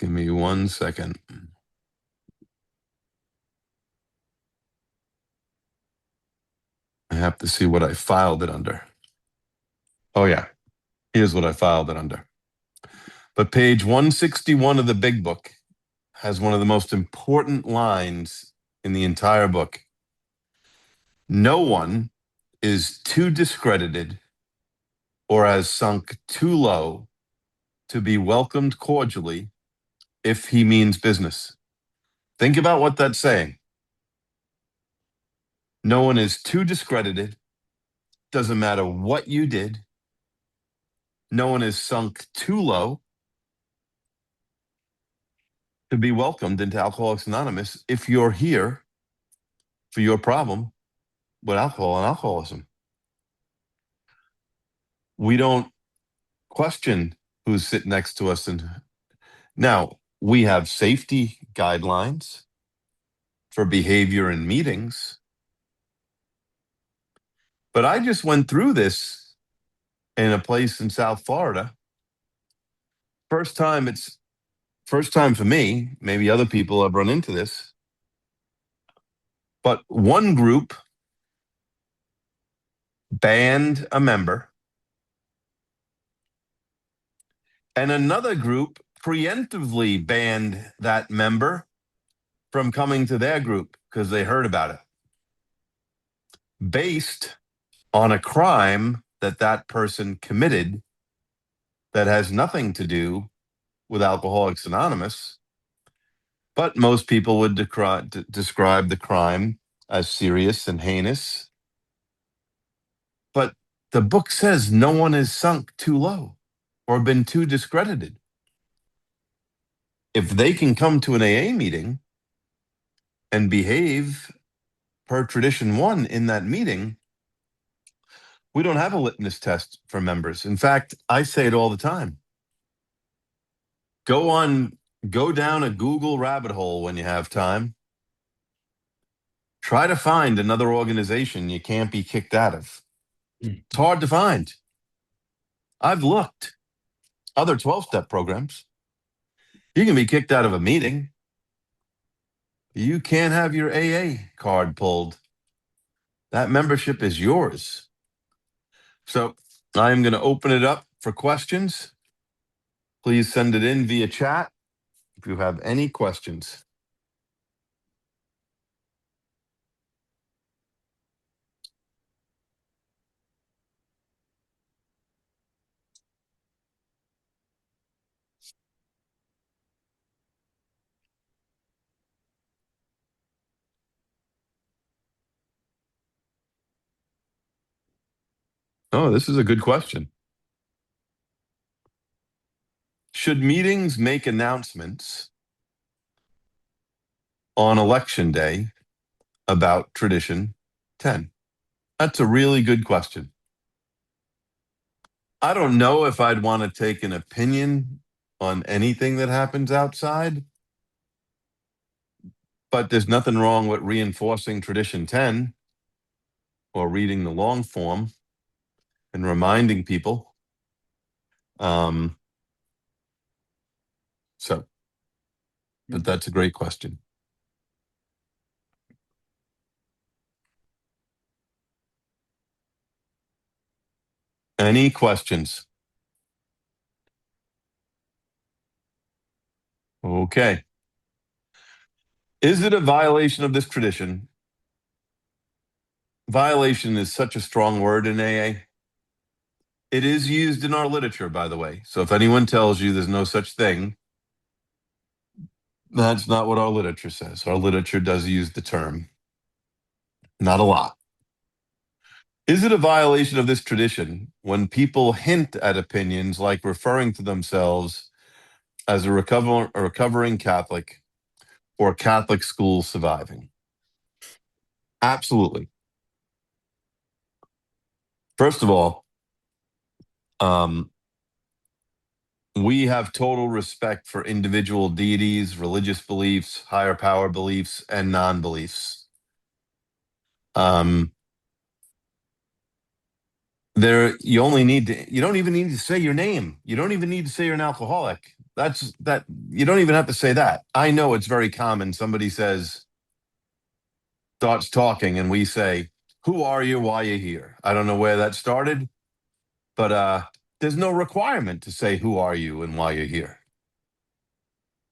Give me 1 second. I have to see what I filed it under. Oh, yeah. Here's what I filed it under. But page 161 of the big book has one of the most important lines in the entire book. No one is too discredited or has sunk too low to be welcomed cordially if he means business. Think about what that's saying. No one is too discredited. Doesn't matter what you did. No one is sunk too low to be welcomed into Alcoholics Anonymous if you're here for your problem with alcohol and alcoholism. We don't question who's sitting next to us. And now we have safety guidelines for behavior in meetings. But I just went through this in a place in South Florida. First time for me. Maybe other people have run into this. But one group banned a member, and another group preemptively banned that member from coming to their group because they heard about it, based on a crime that that person committed that has nothing to do with Alcoholics Anonymous. But most people would describe the crime as serious and heinous. But the book says no one has sunk too low or been too discredited. If they can come to an AA meeting and behave per tradition one in that meeting, we don't have a litmus test for members. In fact, I say it all the time. Go down a Google rabbit hole when you have time. Try to find another organization you can't be kicked out of. It's hard to find. I've looked. Other 12-step programs. You can be kicked out of a meeting. You can't have your AA card pulled. That membership is yours. So I'm going to open it up for questions. Please send it in via chat if you have any questions. Oh, this is a good question. Should meetings make announcements on election day about tradition 10? That's a really good question. I don't know if I'd want to take an opinion on anything that happens outside, but there's nothing wrong with reinforcing tradition 10 or reading the long form and reminding people. Um, but that's a great question. Any questions? Okay. Is it a violation of this tradition? Violation is such a strong word in AA. It is used in our literature, by the way. So if anyone tells you there's no such thing, that's not what our literature says. Our literature does use the term, not a lot. Is it a violation of this tradition when people hint at opinions like referring to themselves as a recovering Catholic or Catholic school surviving? Absolutely. First of all, um, we have total respect for individual deities, religious beliefs, higher power beliefs, and non beliefs. You don't even need to say your name. You don't even need to say you're an alcoholic. You don't even have to say that. I know it's very common. Somebody starts talking and we say, "Who are you? Why are you here?" I don't know where that started, but there's no requirement to say who are you and why you're here.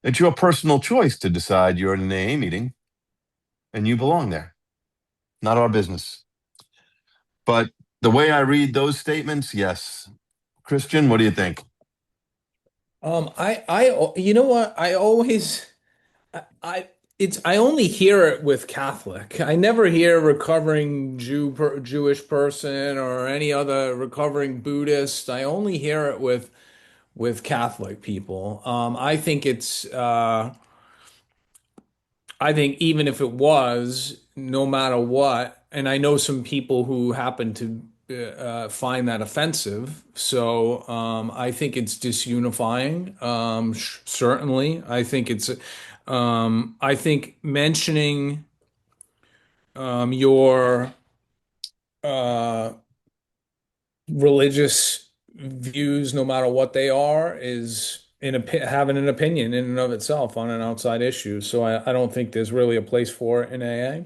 It's your personal choice to decide you're in an AA meeting and you belong there. Not our business. But the way I read those statements, yes. Christian, what do you think? You know what? I, I only hear it with Catholic. I never hear recovering Jewish person or any other recovering Buddhist. I only hear it with Catholic people. I think even if it was, no matter what, and I know some people who happen to find that offensive. So I think it's disunifying. Certainly, I think mentioning your uh, religious views, no matter what they are, is having an opinion in and of itself on an outside issue. So I don't think there's really a place for it in AA.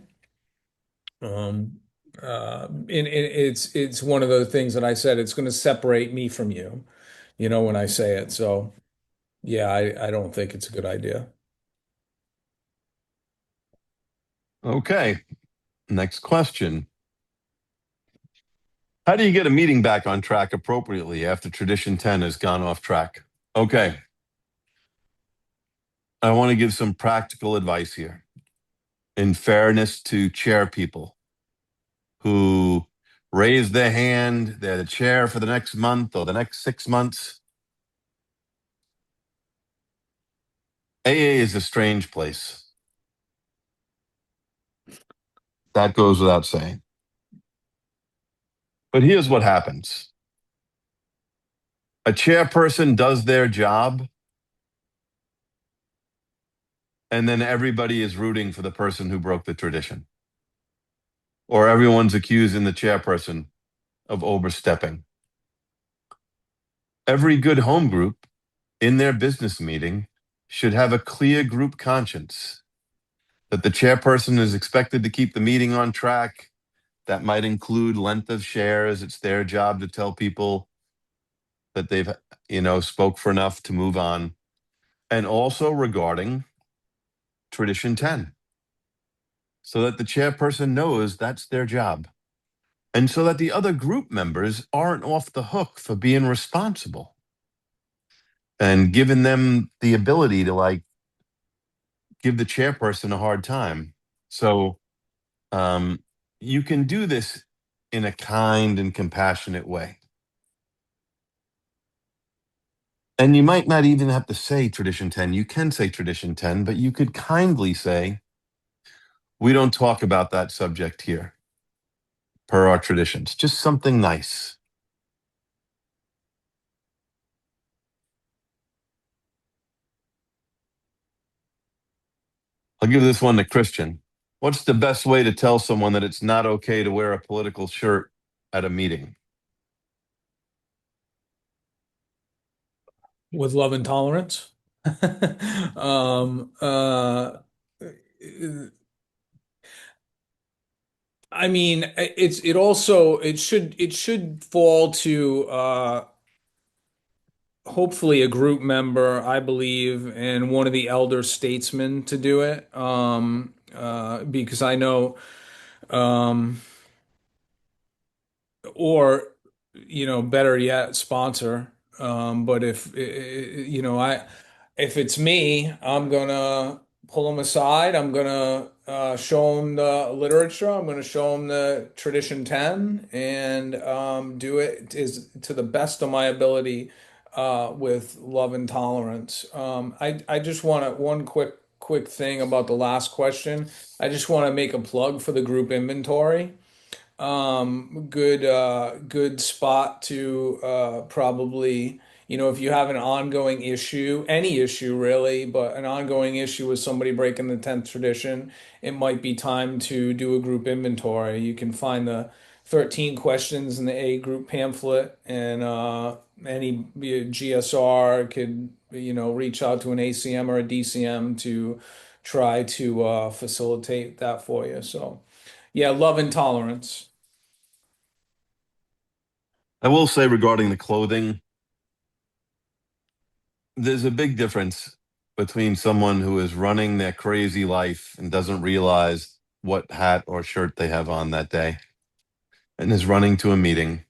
And it's one of the things that I said, it's going to separate me from you, when I say it. So yeah, I don't think it's a good idea. Okay. Next question. How do you get a meeting back on track appropriately after tradition 10 has gone off track? Okay. I want to give some practical advice here in fairness to chair people who raise their hand, they're the chair for the next month or the next 6 months. AA is a strange place. That goes without saying. But here's what happens. A chairperson does their job, and then everybody is rooting for the person who broke the tradition, or everyone's accusing the chairperson of overstepping. Every good home group in their business meeting should have a clear group conscience that the chairperson is expected to keep the meeting on track. That might include length of shares. It's their job to tell people that they've, spoke for enough to move on. And also regarding tradition 10, so that the chairperson knows that's their job. And so that the other group members aren't off the hook for being responsible and giving them the ability to give the chairperson a hard time. So you can do this in a kind and compassionate way. And you might not even have to say tradition 10. You can say tradition 10, but you could kindly say, we don't talk about that subject here per our traditions. Just something nice. I'll give this one to Christian. What's the best way to tell someone that it's not okay to wear a political shirt at a meeting? With love and tolerance. Um, uh, I mean, it should fall to hopefully a group member, I believe, and one of the elder statesmen to do it. Because I know, um, or better yet, sponsor. But if it's me, I'm gonna pull them aside. I'm gonna show them the literature. I'm gonna show them the tradition 10 and do it is to the best of my ability with love and tolerance. I just want to one quick thing about the last question. I just want to make a plug for the group inventory. Good spot to probably, if you have an ongoing issue, any issue really, but an ongoing issue with somebody breaking the 10th tradition, it might be time to do a group inventory. You can find the 13 questions in the A group pamphlet, and any GSR could, reach out to an ACM or a DCM to try to facilitate that for you. So, yeah, love and tolerance. I will say regarding the clothing, there's a big difference between someone who is running their crazy life and doesn't realize what hat or shirt they have on that day and is running to a meeting.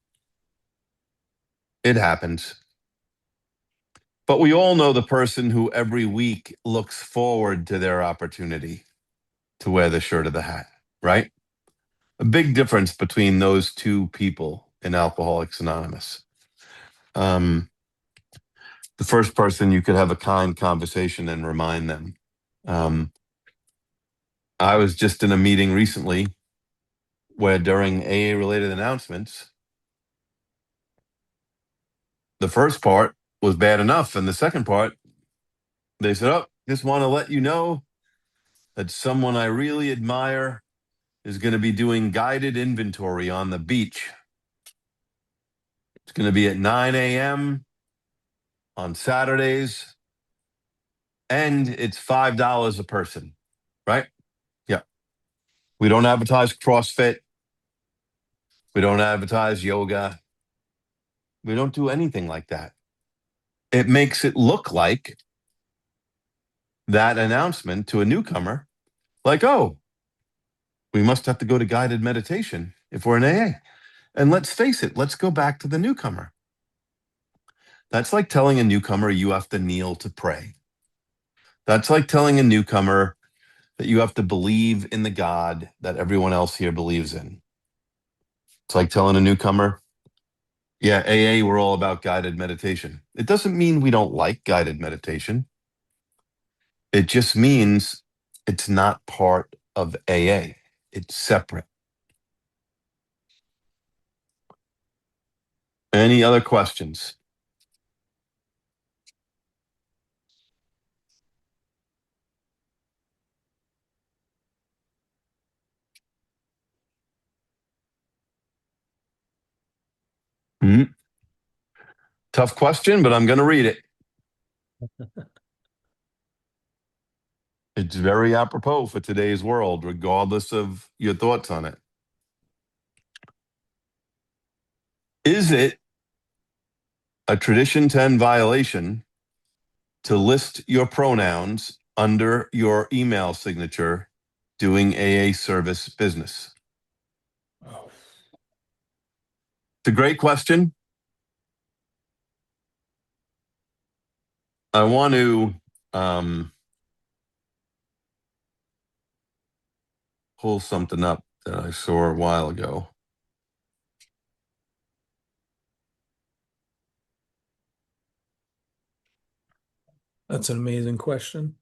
It happens. But we all know the person who every week looks forward to their opportunity to wear the shirt or the hat, right? A big difference between those two people in Alcoholics Anonymous. Um, the first person, you could have a kind conversation and remind them. Um, I was just in a meeting recently where during AA related announcements, the first part was bad enough. And the second part, they said, oh, just want to let you know that someone I really admire is going to be doing guided inventory on the beach. It's going to be at 9 a.m. on Saturdays, and it's $5 a person, right? Yeah. We don't advertise CrossFit. We don't advertise yoga. We don't do anything like that. It makes it look like that announcement to a newcomer, like, oh, we must have to go to guided meditation if we're in AA. And let's face it, let's go back to the newcomer. That's like telling a newcomer you have to kneel to pray. That's like telling a newcomer that you have to believe in the God that everyone else here believes in. It's like telling a newcomer, yeah, AA, we're all about guided meditation. It doesn't mean we don't like guided meditation. It just means it's not part of AA. It's separate. Any other questions? Mhm. Tough question, but I'm going to read it. It's very apropos for today's world, regardless of your thoughts on it. Is it a Tradition 10 violation to list your pronouns under your email signature doing AA service business? Oh. It's a great question. I want to pull something up that I saw a while ago. That's an amazing question.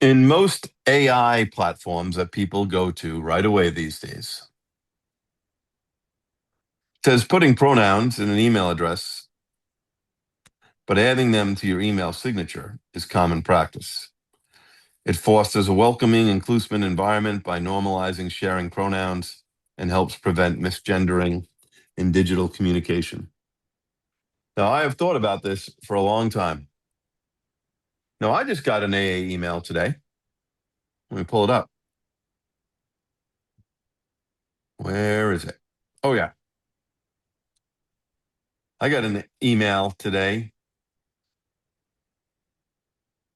In most AI platforms that people go to right away these days, it says putting pronouns in an email address, but adding them to your email signature is common practice. It fosters a welcoming, inclusive environment by normalizing sharing pronouns and helps prevent misgendering in digital communication. Now, I have thought about this for a long time. Now, I just got an AA email today. Let me pull it up. Where is it? Oh, yeah. I got an email today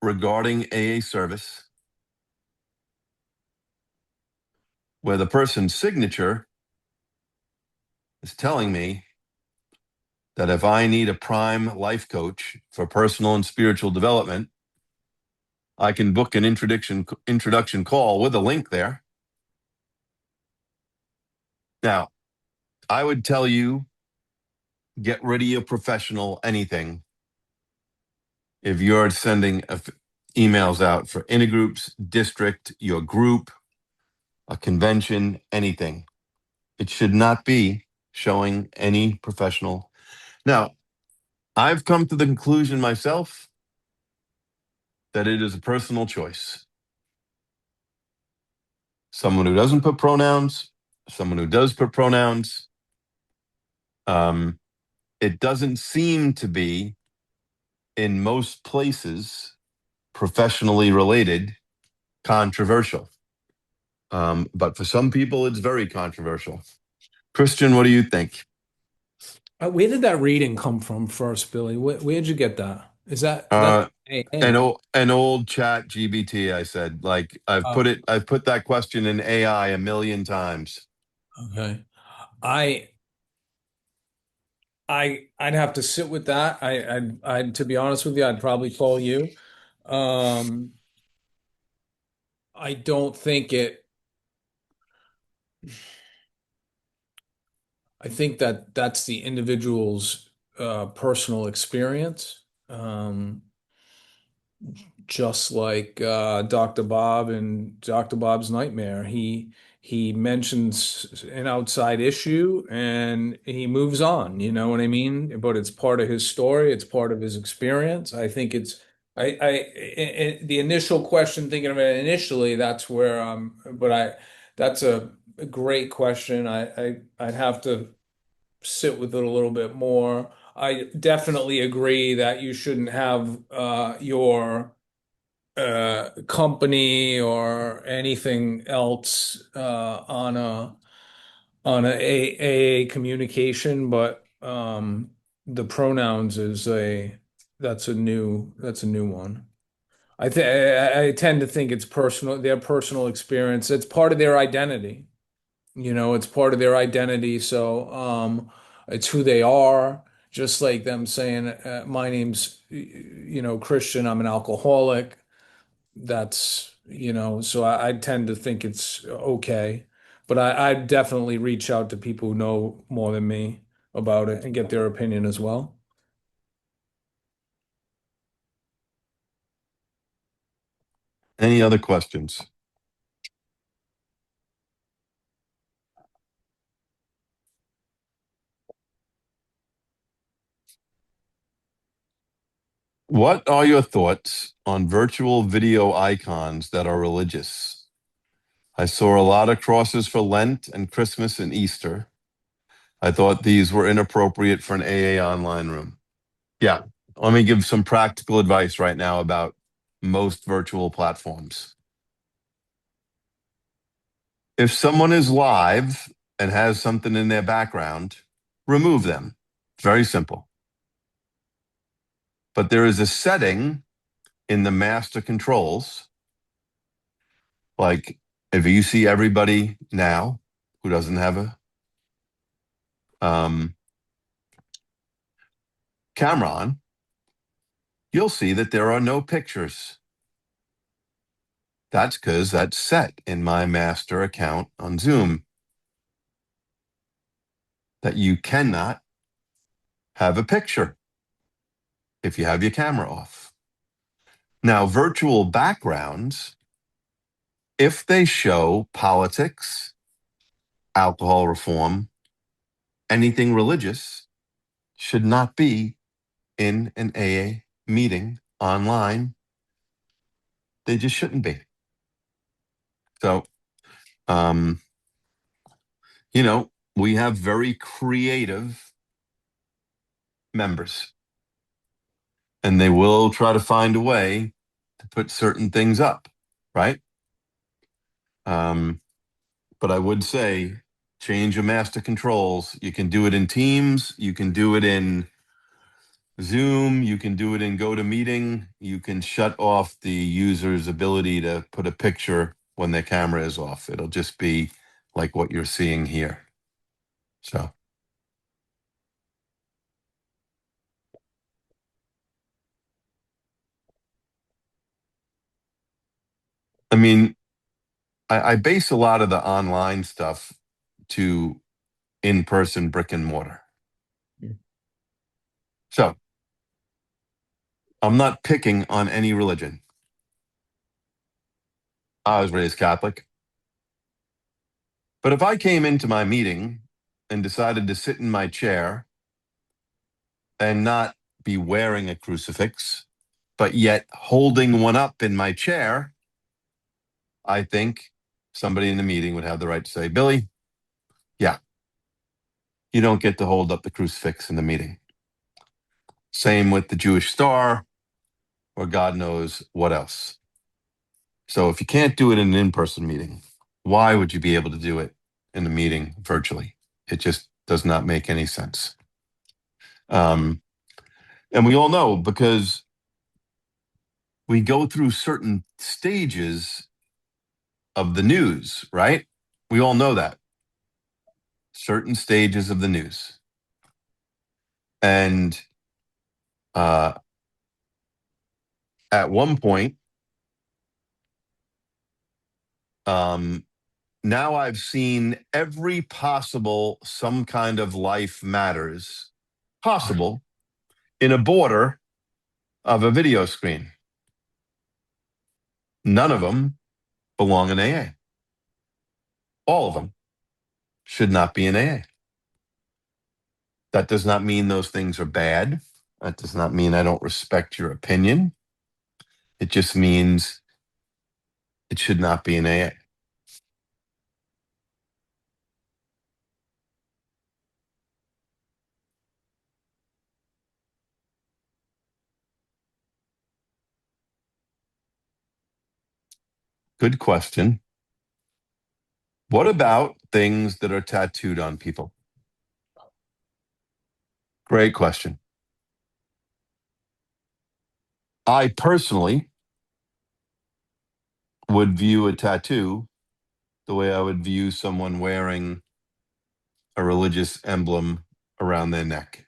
regarding AA service where the person's signature is telling me that if I need a prime life coach for personal and spiritual development, I can book an introduction call with a link there. Now, I would tell you, get rid of your professional anything if you're sending emails out for intergroups, district, your group, a convention, anything. It should not be showing any professional. Now, I've come to the conclusion myself that it is a personal choice. Someone who doesn't put pronouns, someone who does put pronouns. It doesn't seem to be, in most places, professionally related, controversial. But for some people, it's very controversial. Christian, what do you think? Where did that reading come from first, Billy? Where'd you get that? Is that's Uh, AA, an right? old chat GBT. I said, like Oh, I've put that question in AI a million times. okay. I I'd have to sit with that. I'd to be honest with you, I'd probably call you. Um, I don't think it. I think that that's the individual's personal experience. Just like Dr. Bob and Dr. Bob's Nightmare. He mentions an outside issue and he moves on, you know what I mean? But it's part of his story, it's part of his experience. I think it's the initial question, thinking of it initially, that's where but I that's a great question. I'd have to sit with it a little bit more. I definitely agree that you shouldn't have your company or anything else on a communication, but the pronouns is a that's a new one. I tend to think it's personal, their personal experience. It's part of their identity. You know, it's part of their identity. So it's who they are. Just like them saying, "My name's Christian. I'm an alcoholic." That's, so I tend to think it's okay. But I definitely reach out to people who know more than me about it and get their opinion as well. Any other questions? What are your thoughts on virtual video icons that are religious? I saw a lot of crosses for Lent and Christmas and Easter. I thought these were inappropriate for an AA online room. Yeah, let me give some practical advice right now about most virtual platforms. If someone is live and has something in their background, remove them. It's very simple. But there is a setting in the master controls, like if you see everybody now who doesn't have a um, camera on, you'll see that there are no pictures. That's because that's set in my master account on Zoom that you cannot have a picture if you have your camera off. Now, virtual backgrounds, if they show politics, alcohol reform, anything religious, should not be in an AA meeting online. They just shouldn't be. So, um, we have very creative members, and they will try to find a way to put certain things up, right? But I would say change your master controls. You can do it in Teams, you can do it in Zoom, you can do it in GoToMeeting. You can shut off the user's ability to put a picture when their camera is off. It'll just be like what you're seeing here. So, I mean, I base a lot of the online stuff to in-person brick and mortar. So I'm not picking on any religion. I was raised Catholic. But if I came into my meeting and decided to sit in my chair and not be wearing a crucifix, but yet holding one up in my chair, I think somebody in the meeting would have the right to say, Billy, yeah, you don't get to hold up the crucifix in the meeting. Same with the Jewish star or God knows what else. So if you can't do it in an in-person meeting, why would you be able to do it in a meeting virtually? It just does not make any sense. And we all know because we go through certain stages of the news, right? We all know that. Certain stages of the news. And at one point, now I've seen every possible some kind of life matters possible in a border of a video screen. None of them belong in AA. All of them should not be in AA. That does not mean those things are bad. That does not mean I don't respect your opinion. It just means it should not be in AA. Good question. What about things that are tattooed on people? Great question. I personally would view a tattoo the way I would view someone wearing a religious emblem around their neck.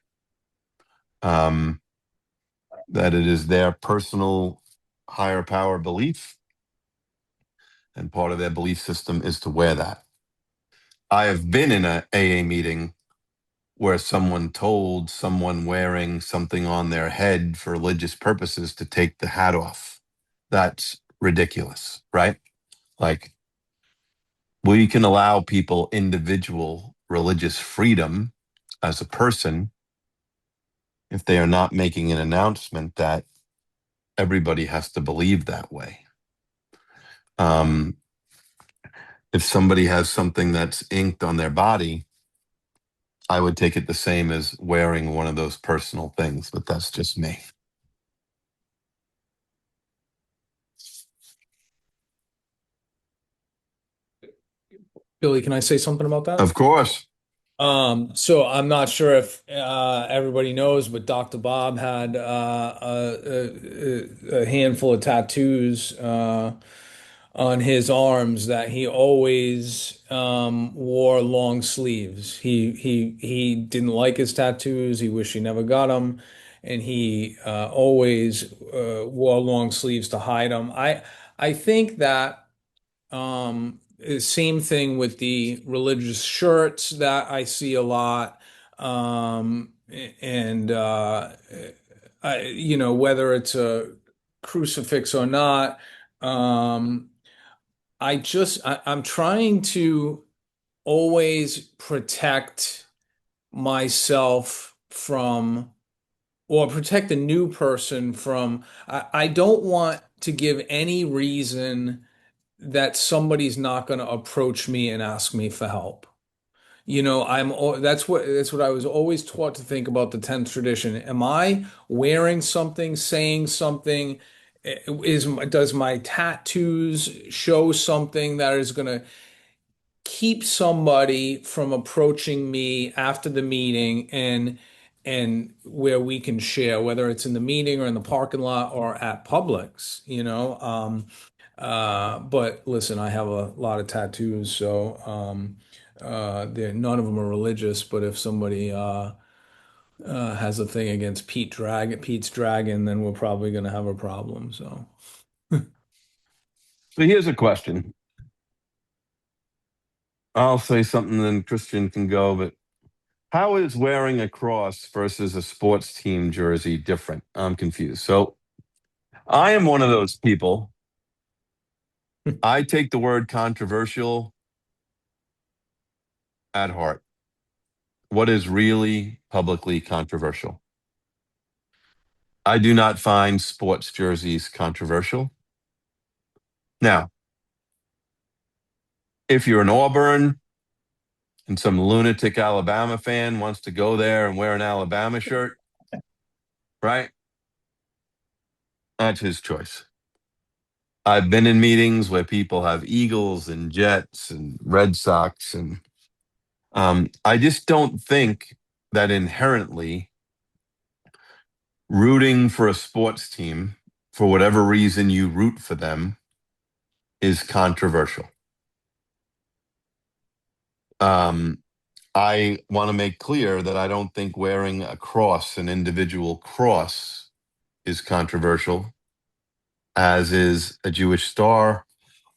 That it is their personal higher power belief, and part of their belief system is to wear that. I have been in an AA meeting where someone told someone wearing something on their head for religious purposes to take the hat off. That's ridiculous, right? Like, we can allow people individual religious freedom as a person if they are not making an announcement that everybody has to believe that way. Um, if somebody has something that's inked on their body, I would take it the same as wearing one of those personal things, but that's just me. Billy, can I say something about that? Of course. So I'm not sure if everybody knows, but Dr. Bob had a handful of tattoos on his arms that he always wore long sleeves. He didn't like his tattoos. He wished he never got them, and he always wore long sleeves to hide them. I think that. Same thing with the religious shirts that I see a lot. And whether it's crucifix or not. Um, I'm trying to always protect myself from, or protect a new person from, I don't want to give any reason that somebody's not going to approach me and ask me for help. That's what I was always taught to think about the 10th tradition. Am I wearing something, saying something? Does my tattoos show something that is going to keep somebody from approaching me after the meeting and where we can share, whether it's in the meeting or in the parking lot or at Publix, but listen, I have a lot of tattoos, so none of them are religious. But if somebody has a thing against Pete's Dragon, then we're probably going to have a problem. So, So here's a question. I'll say something, then Christian can go, but how is wearing a cross versus a sports team jersey different? I'm confused. So I am one of those people. I take the word controversial at heart. What is really publicly controversial? I do not find sports jerseys controversial. Now, if you're an Auburn and some lunatic Alabama fan wants to go there and wear an Alabama shirt, right? That's his choice. I've been in meetings where people have Eagles and Jets and Red Sox, and I just don't think that inherently rooting for a sports team for whatever reason you root for them is controversial. Um, I want to make clear that I don't think wearing a cross, an individual cross, is controversial, as is a Jewish star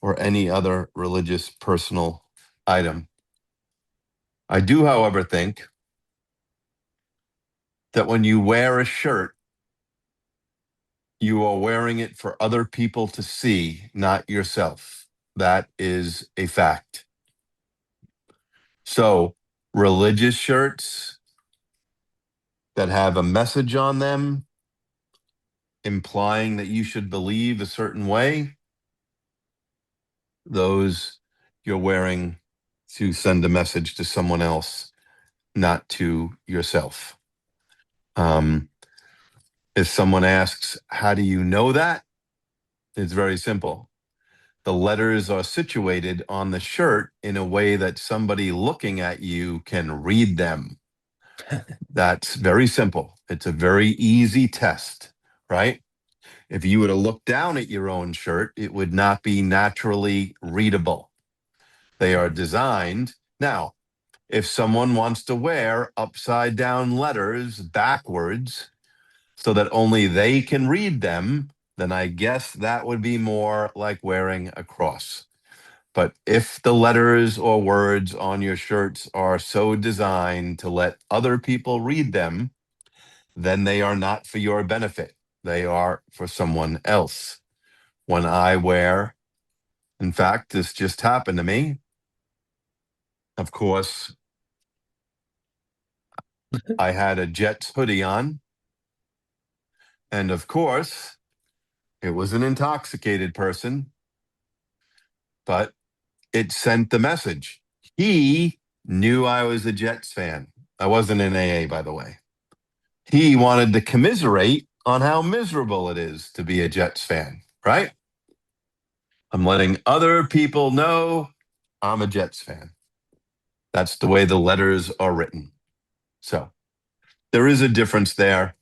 or any other religious personal item. I do, however, think that when you wear a shirt, you are wearing it for other people to see, not yourself. That is a fact. So, religious shirts that have a message on them implying that you should believe a certain way, those you're wearing to send a message to someone else, not to yourself. Um, if someone asks, how do you know that? It's very simple. The letters are situated on the shirt in a way that somebody looking at you can read them. That's very simple. It's a very easy test, right? If you were to look down at your own shirt, it would not be naturally readable. They are designed. Now, if someone wants to wear upside down letters backwards so that only they can read them, then I guess that would be more like wearing a cross. But if the letters or words on your shirts are so designed to let other people read them, then they are not for your benefit. They are for someone else. When I wear, in fact, this just happened to me. Of course, I had a Jets hoodie on. And of course, it was an intoxicated person, but it sent the message. He knew I was a Jets fan. I wasn't in AA, by the way. He wanted to commiserate on how miserable it is to be a Jets fan, right? I'm letting other people know I'm a Jets fan. That's the way the letters are written. So there is a difference there.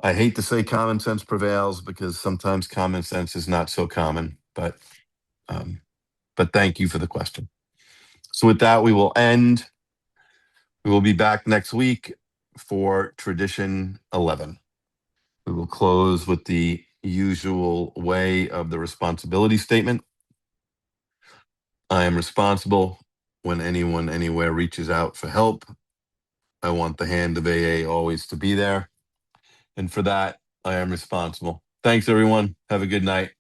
I hate to say common sense prevails because sometimes common sense is not so common, um, but thank you for the question. So with that, we will end. We will be back next week for tradition 11. We will close with the usual way of the responsibility statement. I am responsible when anyone anywhere reaches out for help. I want the hand of AA always to be there. And for that, I am responsible. Thanks, everyone. Have a good night.